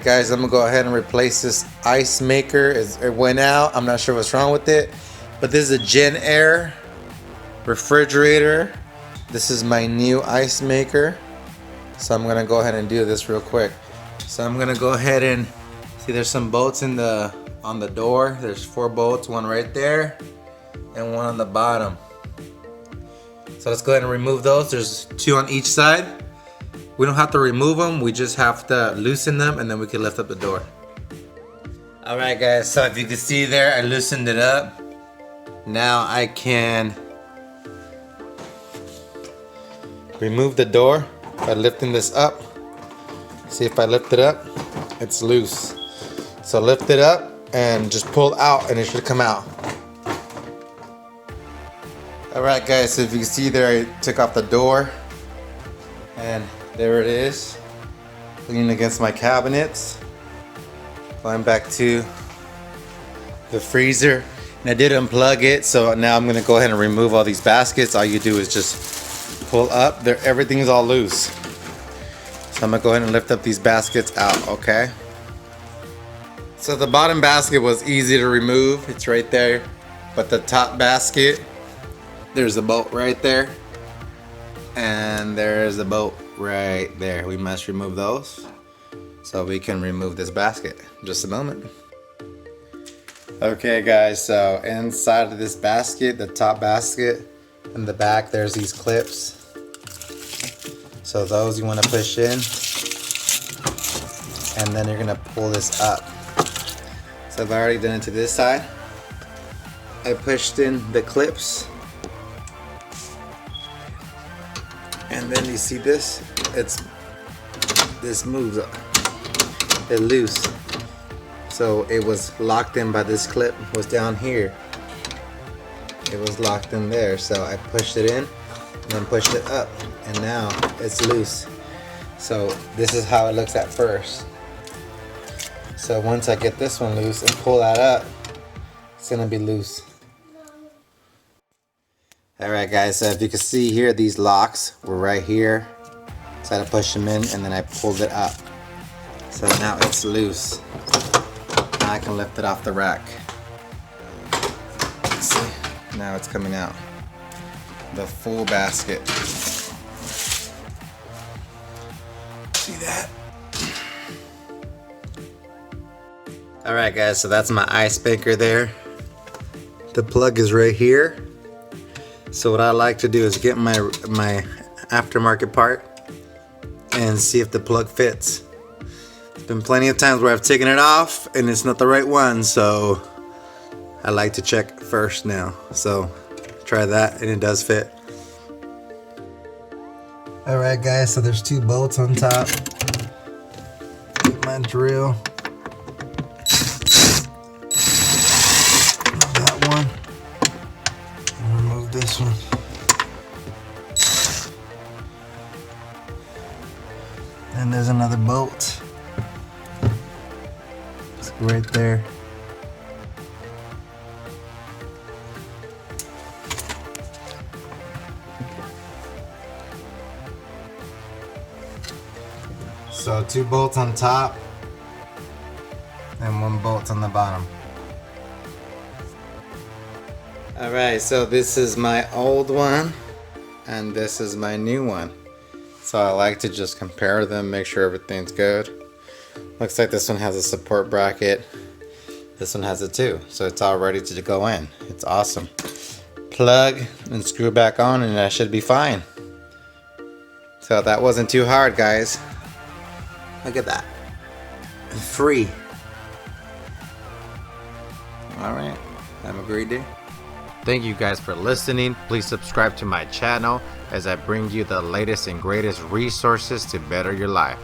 guys, I'm gonna go ahead and replace this ice maker. It went out. I'm not sure what's wrong with it, but this is a JENN-AIR refrigerator. This is my new ice maker. So I'm gonna go ahead and do this real quick. So I'm gonna go ahead and see, there's some bolts on the door. There's 4 bolts, one right there and one on the bottom. So let's go ahead and remove those. There's 2 on each side. We don't have to remove them, we just have to loosen them and then we can lift up the door. Alright guys, so if you can see there, I loosened it up. Now I can remove the door by lifting this up. See, if I lift it up, it's loose. So lift it up and just pull out and it should come out. Alright guys, so if you can see there, I took off the door and there it is, leaning against my cabinets. Going back to the freezer, and I did unplug it, so now I'm gonna go ahead and remove all these baskets. All you do is just pull up there, everything's all loose. So I'm gonna go ahead and lift up these baskets out, okay? So the bottom basket was easy to remove, it's right there, but the top basket, there's a bolt right there, and there's a bolt right there. We must remove those so we can remove this basket. Just a moment. Okay guys, so inside of this basket, the top basket, in the back there's these clips. So those you want to push in, and then you're gonna pull this up. So I've already done it to this side. I pushed in the clips, and then you see this, this moves up, it loose. So it was locked in by this clip, was down here. It was locked in there, so I pushed it in and then pushed it up, and now it's loose. So this is how it looks at first. So once I get this one loose and pull that up, it's gonna be loose. Alright guys, so if you can see here, these locks were right here. So I had to push them in and then I pulled it up. So now it's loose. Now I can lift it off the rack. See, now it's coming out. The full basket. See that? Alright guys, so that's my ice maker there. The plug is right here. So what I like to do is get my aftermarket part and see if the plug fits. There's been plenty of times where I've taken it off and it's not the right one, so I like to check first now. So try that and it does fit. Alright guys, so there's 2 bolts on top. Get my drill. That one. This one. And there's another bolt. It's right there. So 2 bolts on top and 1 bolt on the bottom. Alright, so this is my old one and this is my new one. So I like to just compare them, make sure everything's good. Looks like this one has a support bracket. This one has it too. So it's all ready to go in. It's awesome. Plug and screw back on and that should be fine. So that wasn't too hard, guys. Look at that. Free. Alright, have a great day. Thank you guys for listening. Please subscribe to my channel as I bring you the latest and greatest resources to better your life.